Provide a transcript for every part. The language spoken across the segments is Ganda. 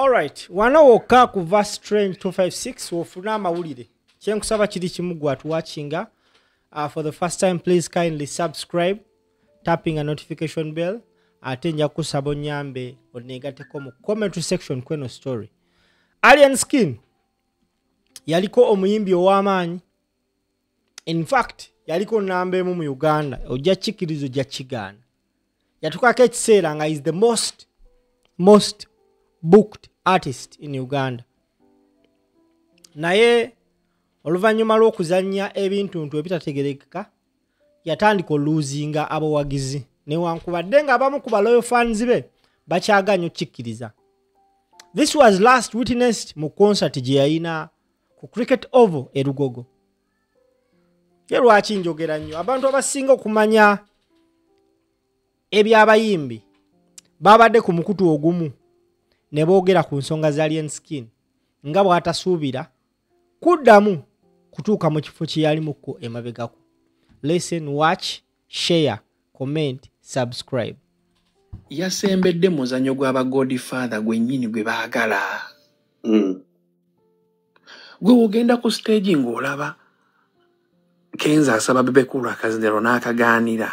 Alright, wano wokka ku verse Strange 256 wofuna amawulire. Kyenkusaba kiri kimu gwatu watchinga. For the first time, please kindly subscribe, tapping a notification bell. Ate nja kusaba onyambe onegateko mu comment section kweno story. Alien Skin yaliko omuyimbi ow'amaanyi. In fact, yaliko namba emu mu Uganda. Ojja kikirizo ojja kigaana. Yatukako ekiseera nga is the most booked artist in Uganda. Naye oluvannyuma lw'okuzannya ebintu ebitategerekeka yatandika oluzinga abawagizi newankubadde nga abamu ku loyal fans be bakyaganya okikkiriza. This was last witnessed mu concert gye yayina ku Cricket Oval e Lugogo. Ye lwaki njogera nnyo abantu abasinga okumanya ebyabayimbi babadde ku mukutu ogumu ne boogera ku nsonga za Alien Skin nga bw'atasuubira kuddamu kutuuka mu kifo kye yalimuko emabegako. Listen, watch, share, comment, subscribe. Yasembedde muzanyo gw'aba Godfather gwennyini gwe baagala. Gwe ogenda ku stage ng'olaba Kenza asaba Bebe Cool akazindero n'akagaanira.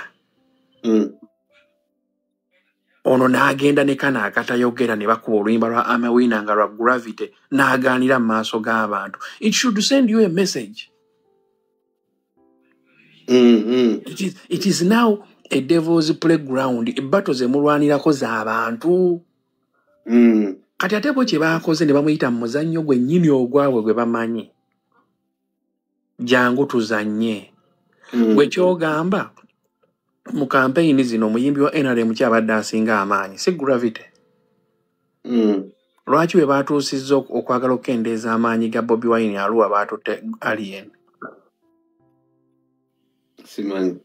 Ono n'agenda ne kana akatayogera ne bakuba oluyimba lwa Amewina nga lwa Gravity n'agaanira mu maaso g'abantu. It should send you a message. It is now a devil's playground. Ebbato ze mulwanirako z'abantu. Kati ate bo kye baakoze ne bamuyita mu muzannyo gwennyini ogwabwe gwe bamanyi. Jangu tuzannye. Gwe kyogamba mu campaign zino omuyimbi wa NRM kyabadde asinga amaanyi si Gravity. Lwaki we baatuusizza okwagala okukendeeza amaanyi ga Bobi Wine aluwa baatutte Alien? Simani.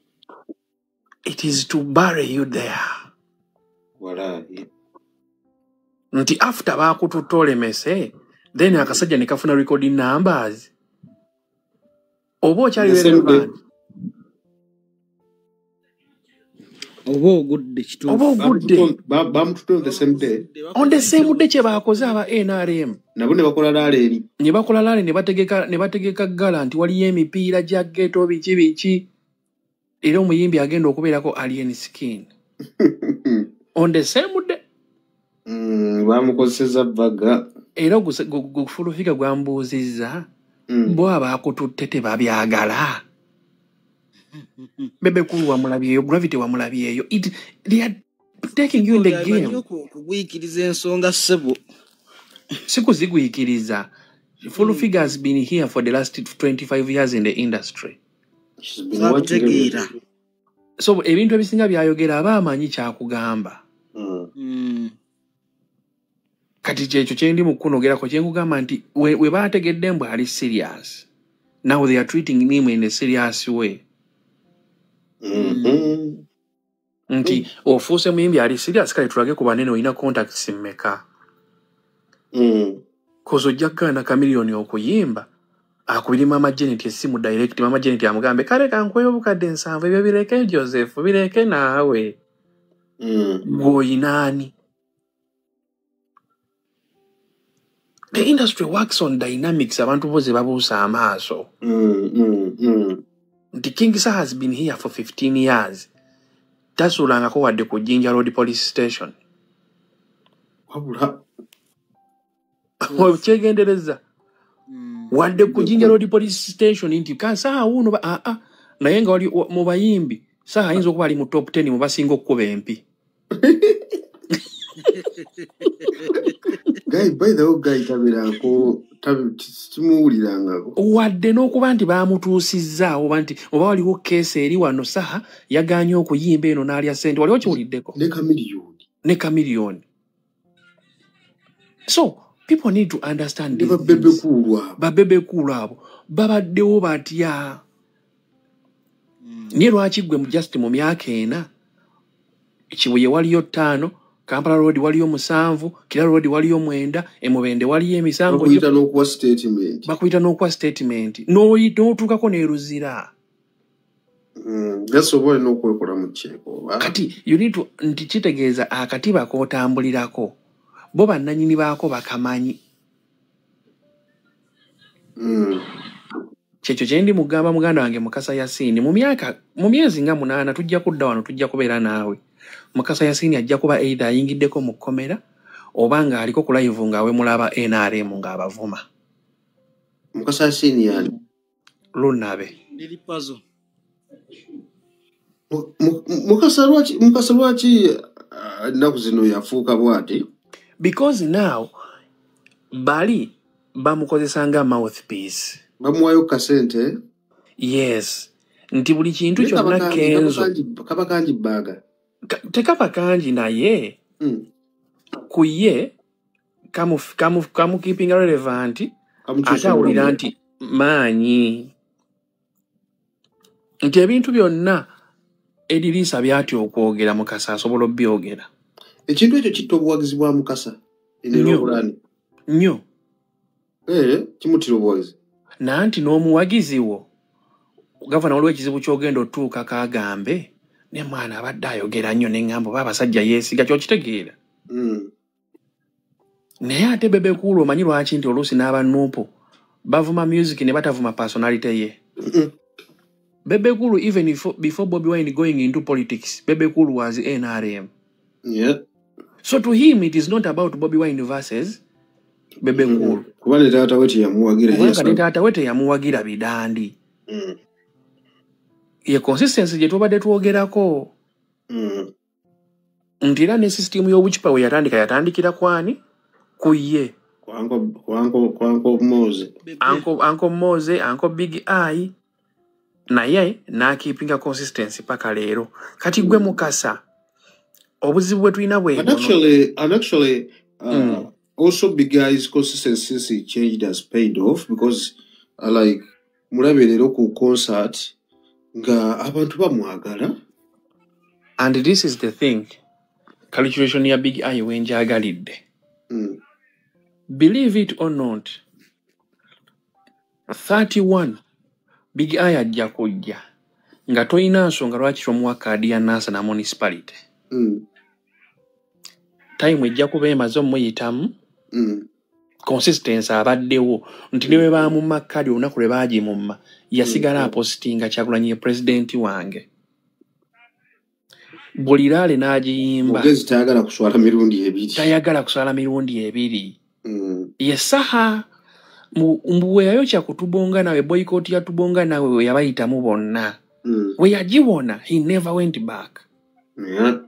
It is to bury you there. Walahi. Nti after bakututolemese then akasajja ne kafuna recording numbers. Oba okyali relevant. Obo good the same day. On the same day kye baakoze aba NRM. Nabo ne bakola laaleeri. Ne bakola laale ne bategeka gala nti waliyo emipiira gya ghetto biki. Era omuyimbi agenda okubeerako Alien Skin. On the same day. Bamukozeseza baga. Era gufulufika gwambuuzizza. Bo abaakututte tebabyagala. Bebe Cool wamulabyeyo, Gravity wamulabyeyo. They are taking you in the game. Kugwikiriza ensonga ssebo. Sikuzigwikiriza. Full Figure has been here for the last 25 years in the industry. She's been watching. So ebintu ebisinga byayogera aba amanyi kyakugamba. Kati kyekyo kye ndi mu kunogerako kye nkugamba nti we baategedde mbwe ali serious. Now they are treating him in a serious way. Nti ofuuse muyimbi ali serious kale tulage ku banene olina contacts mmeka. Kozo ojja kugaana Chameleone okuyimba akubiri Mama Janet essimu direct Mama Janet amugambe kale kankweyo obukadde 7 ebyo bireke Joseph bireke naawe. Gwoyinaani. The industry works on dynamics abantu boze babuusa amaaso. The King Sir has been here for 15 years. Tasulangako wadde ku Jinja Road Police Station. Wabula. Kyegendereza. Wadde ku Jinja Road Police Station nti kansa uno naye nga wali mu bayimbi saa ayinza okuba ali mu top 10 mu basinga okukuba empi. Guy, by the way, guy tabirako timuwulirangako. Wadde n'okuba nti baamutuusizza oba waliwo keesi eri wano saha yagaanye okuyimba eno n'alya ssente waliwo kiwuliddeko. Ne Chameleone. So people need to understand this. Babebe Cool abo babaddewo batya. Niye lwaki gwe just mu myaka ena Kibuye waliyo 5, Kampala Road waliyo 7, Kira Road waliyo 9, Emubende waliyo emisango. Bakuyita n'okuwa statement. N'otuukako n'eruzira. That's why no kwekola mu kyeko. Kati you need to nti kitegeeza akatiba k'otambulirako bo bannanyini baako bakamanyi. Kyekyo kye ndi mugamba muganda wange Mukasa Yasini mu myezi nga 8 tujja kudda wano tujja kubeera naawe. Mukasa Yasini ajja kuba either ayingiddeko mu kkomera oba nga aliko ku live ngaawe mulaba NRM ng'abavuma. Mukasa Yasini yani Lunabe Lili puzzle. Mukasa lwaki ennaku zino yafuuka bwati? Because now bali bamukozesa nga mouthpiece. Bamuwayo kasente? Yes. Nti buli kintu kyonna Kenzo. Kaba kanji baga. Tekaba kanji naye. Kuye kamu keeping relevant. Atawulira nti maanyi. Nti ebintu byonna Edirisa byati okwogera Mukasa asobola obyogera. Ekintu ekyo kitta obuwagizi bwa Mukasa. Nnyo. Kimutira obuwagizi. Nanti n'omuwagizi wo gavana waliwo ekizibu ky'ogenda otuuka kagambe ne mwana abadde ayogera nnyo n'eŋŋambo baabasajja yeesiga kyokitegeera. Naye ate Bebe Cool omanyi lwaki nti oluusi n'abanuupu bavuma music ne batavuma personality ye. Bebe Cool even before Bobby Wine going into politics, Bebe Cool was NRM. Yeah. So to him it is not about Bobby Wine versus Bebe Cool. Kubale taata wete yamuwagira yeso. Kubale taata wete yamuwagira bidandi. Ye consistency gye tubadde twogerako. Ntira ne system y'obukipa we yatandikira kwani? Kuye. Kwanko Moze. Anko Moze, Anko Big Eye. Naye keeping a consistency paka leero. Kati gwe Mukasa. Obuzibu bwe tulina bwe. And actually also Big Eye's consistency since he changed has paid off because like mulabe leero ku concert nga abantu bamwagala. And this is the thing. Calculation ya Big Eye wenjagalidde. Believe it or not, 31 Big Eye ajja kujja nga toyina nsonga lwaki tomuwa kaadi ya NASA na municipality. Time ejja kuba emaze omuyitamu. Consistency abaddewo nti ne bwe baamumma kaadi olunaku lwe baagimumma yasigala apostinga Kyagulanyi president wange. Buliraale n'agiyimba. Mugezi tayagala kuswala mirundi ebiri. Tayagala kuswala mirundi ebiri. Yesaha mbuwe yayokya kutubonga nawe boycott ya tubonga nawe we yabayitamu bonna. We yagiwona, he never went back. Yeah.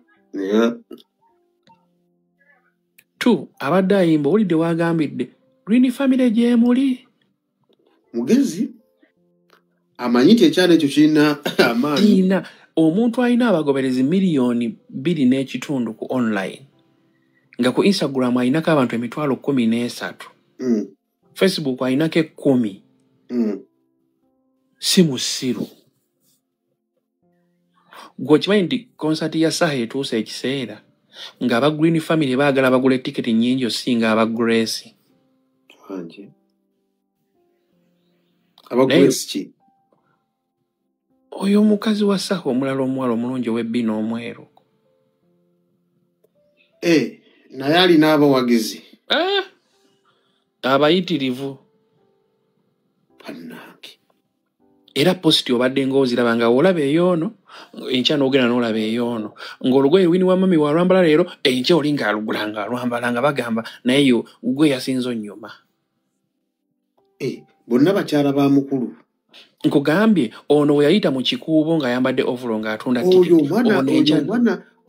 Tu abadde ayimba olidde wagambidde Green Family gye muli. Mugezi amanyi nti ekyalo ekyo kirina amaanyi. Omuntu alina abagoberezi miliyoni 2.5 ku online. Nga ku Instagram ayinako abantu 13,000. Facebook ayinako 10. Si musiru. Gwokimanyi nti concert ya Saha etuuse ekiseera nga aba Green Family baagala bagula tiketi nnyingi osinga aba Grace. Aba Grace ki? Oyo omukazi wa Saha omulala omuwala omulungi ow'ebbi n'omweru. Naye alina abawagizi. Abayitirivu. Pannange. Era posti obadde ng'oziraba nga olaba eyoono enkya n'ogenda n'olaba eyoono ng'olugoye Winnie wa mami walwambala leero enkya oli ng'alugula ng'alwambala nga bagamba naye yo gwe yasinza onnyuma. Bonna bakyala ba mukulu. Nkugambye ono we yayita mu kikuubo ng'ayambadde ovulo ng'atunda tiketi.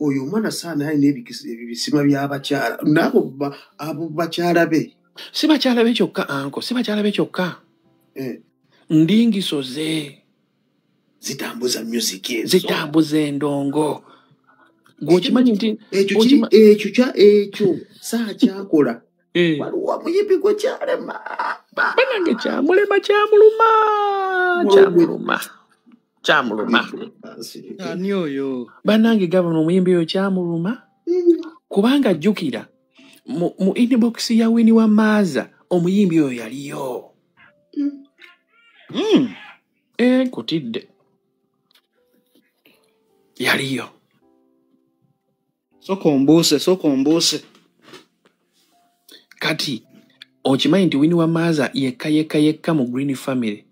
Oyo omwana saana alina ebisima by'abakyala. Abo bakyala be. Si bakyala be kyokka anko, si bakyala be kyokka. Ndingiso ze. Zitambuza music ezo. Zitambuza endongo. Gwokimanyi nti ekyo saa kyakola. Waliwo muyimbi gwe kyalema. Banange kyamulema kyamuluma. Ani oyo? Banange gavana omuyimbi oyo kyamuluma. Kubanga jjukira mu inbox ya Winnie wa Maaza omuyimbi oyo yaliyo. Kutidde. Yaliyo. Soko mbuuse. kati okimanyi nti Winnie Wamaza yekka mu Green Family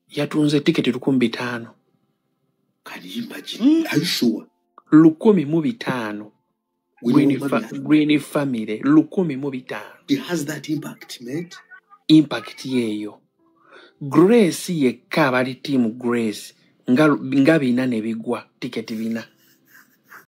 yatunze tiketi 500. Can you imagine? Are you sure? 1,500. Green Family 1,500. It has that impact, mate. Impact yeyo. Grace yekka abali team Grace nga bina ne bigwa tiketi bina.